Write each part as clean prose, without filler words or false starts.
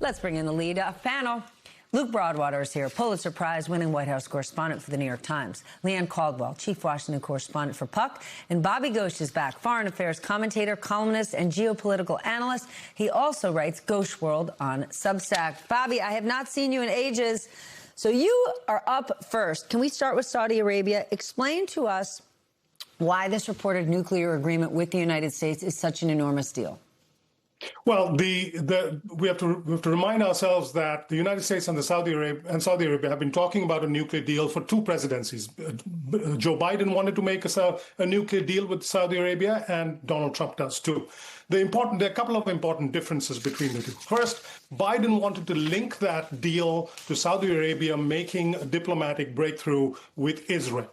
Let's bring in the lead panel. Luke Broadwater is here, Pulitzer Prize-winning White House correspondent for The New York Times. Leanne Caldwell, chief Washington correspondent for Puck. And Bobby Ghosh is back, foreign affairs commentator, columnist, and geopolitical analyst. He also writes Ghosh World on Substack. Bobby, I have not seen you in ages, so you are up first. Can we start with Saudi Arabia? Explain to us why this reported nuclear agreement with the United States is such an enormous deal. Well, we have to remind ourselves that the United States and Saudi Arabia have been talking about a nuclear deal for two presidencies. Joe Biden wanted to make a nuclear deal with Saudi Arabia, and Donald Trump does too. There are a couple of important differences between the two. First, Biden wanted to link that deal to Saudi Arabia making a diplomatic breakthrough with Israel.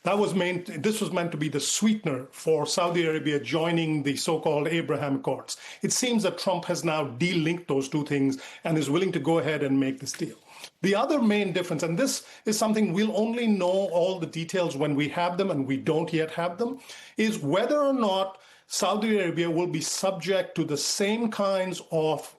This was meant to be the sweetener for Saudi Arabia joining the so-called Abraham Accords. It seems that Trump has now de-linked those two things and is willing to go ahead and make this deal. The other main difference, and this is something we'll only know all the details when we have them, and we don't yet have them, is whether or not Saudi Arabia will be subject to the same kinds of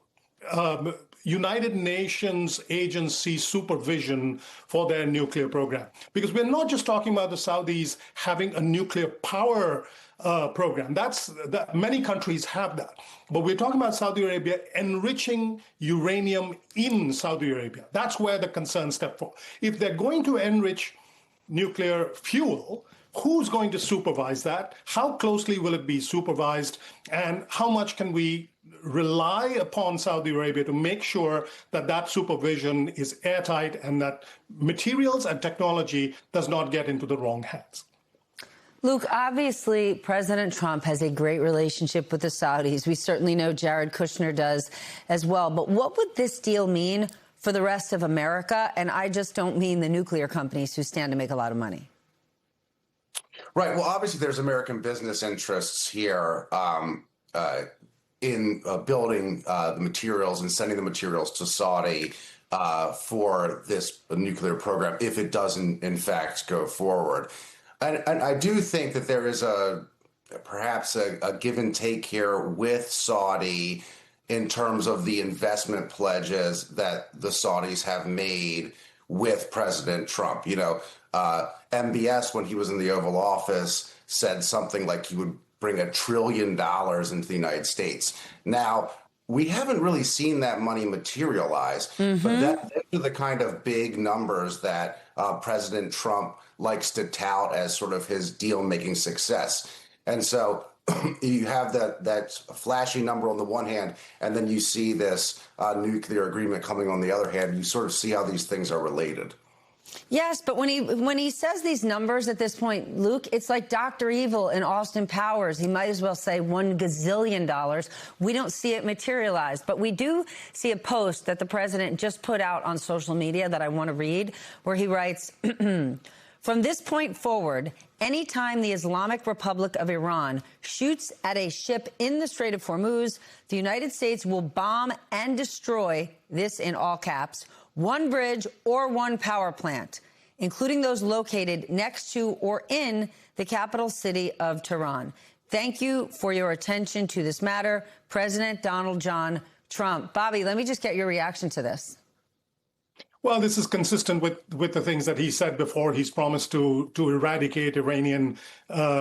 United Nations agency supervision for their nuclear program. Because we're not just talking about the Saudis having a nuclear power program. Many countries have that. But we're talking about Saudi Arabia enriching uranium in Saudi Arabia. That's where the concern steps for. If they're going to enrich nuclear fuel, who's going to supervise that? How closely will it be supervised? And how much can we rely upon Saudi Arabia to make sure that that supervision is airtight and that materials and technology does not get into the wrong hands? Luke, obviously, President Trump has a great relationship with the Saudis. We certainly know Jared Kushner does as well. But what would this deal mean for the rest of America? And I just don't mean the nuclear companies who stand to make a lot of money. Right. Well, obviously, there's American business interests here in building the materials and sending the materials to Saudi for this nuclear program, if it doesn't, in fact, go forward. And I do think that there is perhaps a give and take here with Saudi in terms of the investment pledges that the Saudis have made with President Trump. You know, MBS, when he was in the Oval Office, said something like he would bring $1 trillion into the United States. Now, we haven't really seen that money materialize, but those are the kind of big numbers that President Trump likes to tout as sort of his deal-making success. And so you have that flashy number on the one hand, and then you see this nuclear agreement coming on the other hand. You sort of see how these things are related. Yes, but when he says these numbers at this point, Luke, it's like Dr. Evil in Austin Powers. He might as well say $1 gazillion. We don't see it materialize, but we do see a post that the president just put out on social media that I want to read, where he writes, from this point forward, anytime the Islamic Republic of Iran shoots at a ship in the Strait of Hormuz, the United States will bomb and destroy, this in all caps, one bridge or one power plant, including those located next to or in the capital city of Tehran. Thank you for your attention to this matter, President Donald John Trump. Bobby, let me just get your reaction to this. Well, this is consistent with the things that he said before. He's promised to eradicate Iranian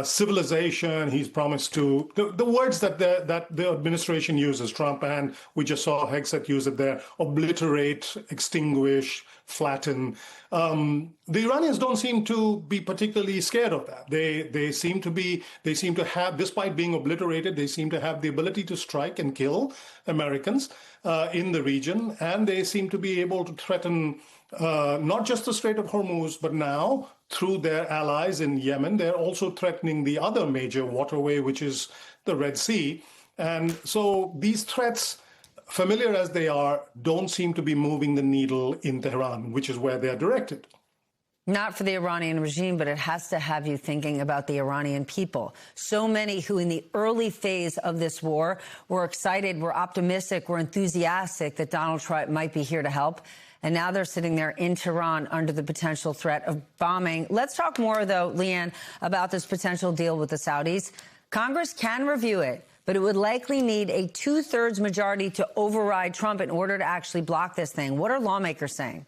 civilization. He's promised to the words that the administration uses, Trump, and we just saw Hegseth use it there: obliterate, extinguish, flatten. The Iranians don't seem to be particularly scared of that. They seem to have, despite being obliterated, they seem to have the ability to strike and kill Americans in the region, and they seem to be able to threaten not just the Strait of Hormuz, but now through their allies in Yemen, they're also threatening the other major waterway, which is the Red Sea. And so these threats, familiar as they are, don't seem to be moving the needle in Tehran, which is where they're directed. Not for the Iranian regime, but it has to have you thinking about the Iranian people. So many who in the early phase of this war were excited, were optimistic, were enthusiastic that Donald Trump might be here to help. And now they're sitting there in Tehran under the potential threat of bombing. Let's talk more, though, Leanne, about this potential deal with the Saudis. Congress can review it, but it would likely need a 2/3 majority to override Trump in order to actually block this thing. What are lawmakers saying?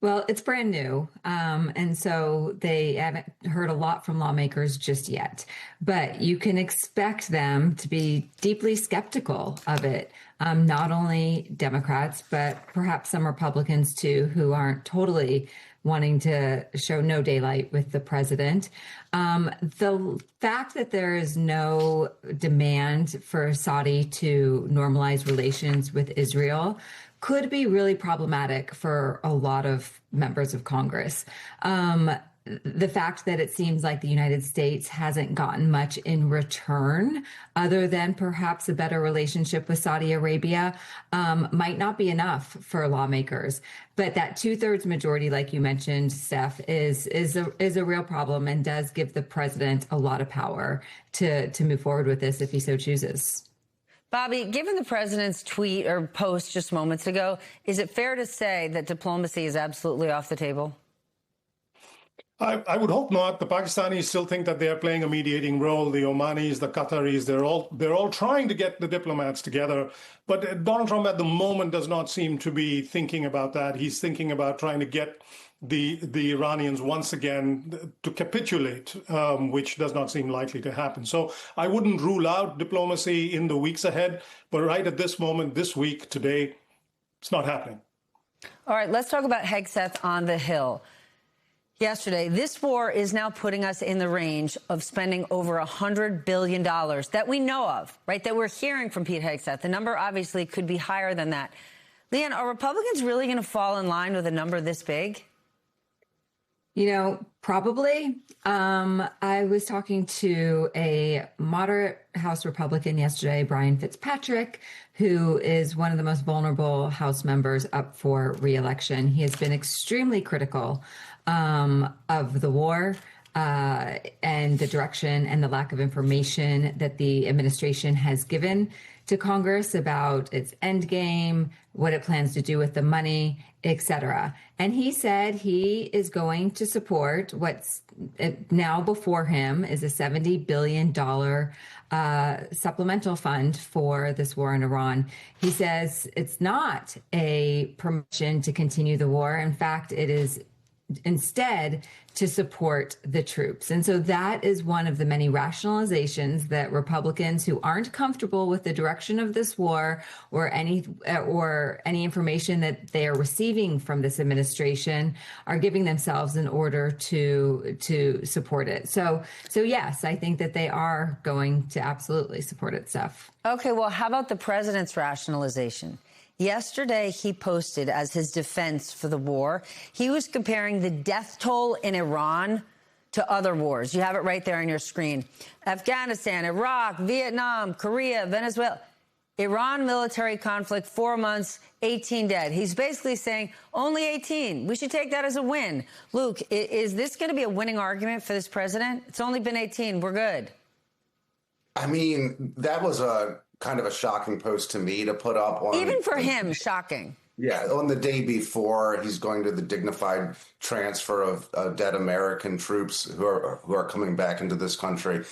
Well, it's brand new. And so they haven't heard a lot from lawmakers just yet. But you can expect them to be deeply skeptical of it. Not only Democrats, but perhaps some Republicans too, who aren't totally wanting to show no daylight with the president. The fact that there is no demand for Saudi to normalize relations with Israel could be really problematic for a lot of members of Congress. The fact that it seems like the United States hasn't gotten much in return, other than perhaps a better relationship with Saudi Arabia, might not be enough for lawmakers. But that 2/3 majority, like you mentioned, Steph, is a real problem and does give the president a lot of power to move forward with this if he so chooses. Bobby, given the president's tweet or post just moments ago, is it fair to say that diplomacy is absolutely off the table? I would hope not. The Pakistanis still think that they are playing a mediating role. The Omanis, the Qataris, they're all trying to get the diplomats together. But Donald Trump at the moment does not seem to be thinking about that. He's thinking about trying to get the Iranians once again to capitulate, which does not seem likely to happen. So I wouldn't rule out diplomacy in the weeks ahead. But right at this moment, this week, today, it's not happening. All right, let's talk about Hegseth on the Hill. Yesterday, this war is now putting us in the range of spending over $100 billion that we know of, right, that we're hearing from Pete Hegseth. The number obviously could be higher than that. Leanne, are Republicans really going to fall in line with a number this big? You know, probably. I was talking to a moderate House Republican yesterday, Brian Fitzpatrick, who is one of the most vulnerable House members up for re-election. He has been extremely critical of the war and the direction and the lack of information that the administration has given to Congress about its end game, what it plans to do with the money, et cetera. And he said he is going to support what's now before him is a $70 billion supplemental fund for this war in Iran. He says it's not a permission to continue the war. In fact, it is instead to support the troops. And so that is one of the many rationalizations that Republicans who aren't comfortable with the direction of this war or any information that they are receiving from this administration are giving themselves in order to support it. So yes, I think that they are going to absolutely support it, Steph. Okay, well, how about the president's rationalization? Yesterday, he posted as his defense for the war, he was comparing the death toll in Iran to other wars. You have it right there on your screen. Afghanistan, Iraq, Vietnam, Korea, Venezuela. Iran military conflict, 4 months, 18 dead. He's basically saying only 18. We should take that as a win. Luke, is this going to be a winning argument for this president? It's only been 18. We're good. I mean, that was a kind of a shocking post to me to put up on. Even for him, shocking. Yeah, on the day before he's going to the dignified transfer of dead American troops who are coming back into this country.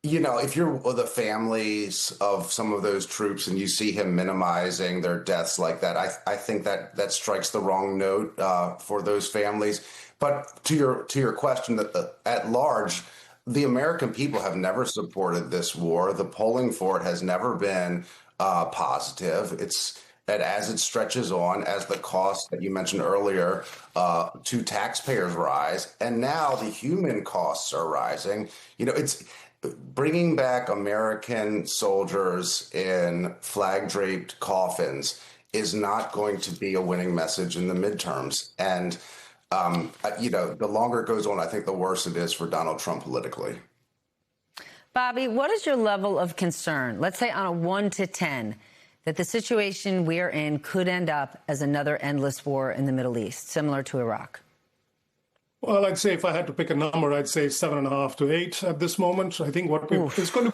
You know, if you're the families of some of those troops and you see him minimizing their deaths like that, I think that strikes the wrong note for those families. But to your question, that at large, the American people have never supported this war. The polling for it has never been positive. As it stretches on, as the cost that you mentioned earlier to taxpayers rise, and now the human costs are rising. You know, it's bringing back American soldiers in flag-draped coffins is not going to be a winning message in the midterms. And you know, the longer it goes on, I think the worse it is for Donald Trump politically. Bobby, what is your level of concern? Let's say on a 1 to 10, that the situation we are in could end up as another endless war in the Middle East, similar to Iraq. Well, I'd say if I had to pick a number, I'd say 7.5 to 8 at this moment. I think it's going to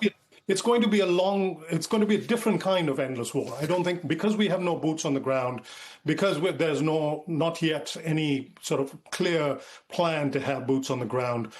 be a different kind of endless war. I don't think, because we have no boots on the ground, because there's not yet any sort of clear plan to have boots on the ground.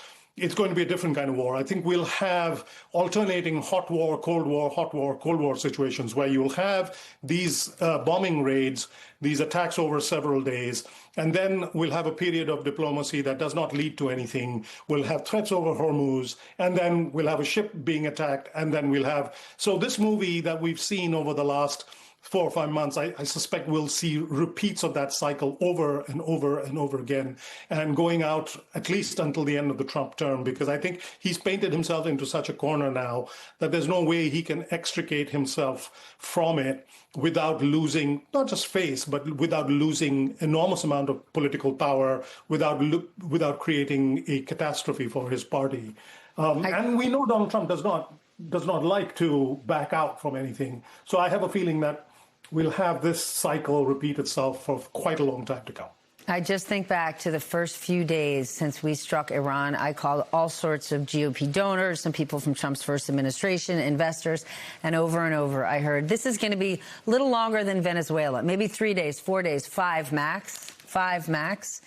it's going to be a different kind of war. I think we'll have alternating hot war, cold war, hot war, cold war situations where you'll have these bombing raids, these attacks over several days, and then we'll have a period of diplomacy that does not lead to anything. We'll have threats over Hormuz, and then we'll have a ship being attacked, and then we'll have... So this movie that we've seen over the last 4 or 5 months, I suspect we'll see repeats of that cycle over and over and over again, and going out at least until the end of the Trump term, because I think he's painted himself into such a corner now that there's no way he can extricate himself from it without losing not just face, but without losing enormous amount of political power, without creating a catastrophe for his party. And we know Donald Trump does not like to back out from anything. So I have a feeling that we'll have this cycle repeat itself for quite a long time to come. I just think back to the first few days since we struck Iran. I called all sorts of GOP donors, some people from Trump's first administration, investors, and over I heard this is going to be a little longer than Venezuela, maybe 3 days, 4 days, 5 max.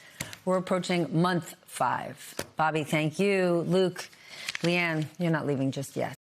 We're approaching month 5. Bobby, thank you. Luke, Leanne, you're not leaving just yet.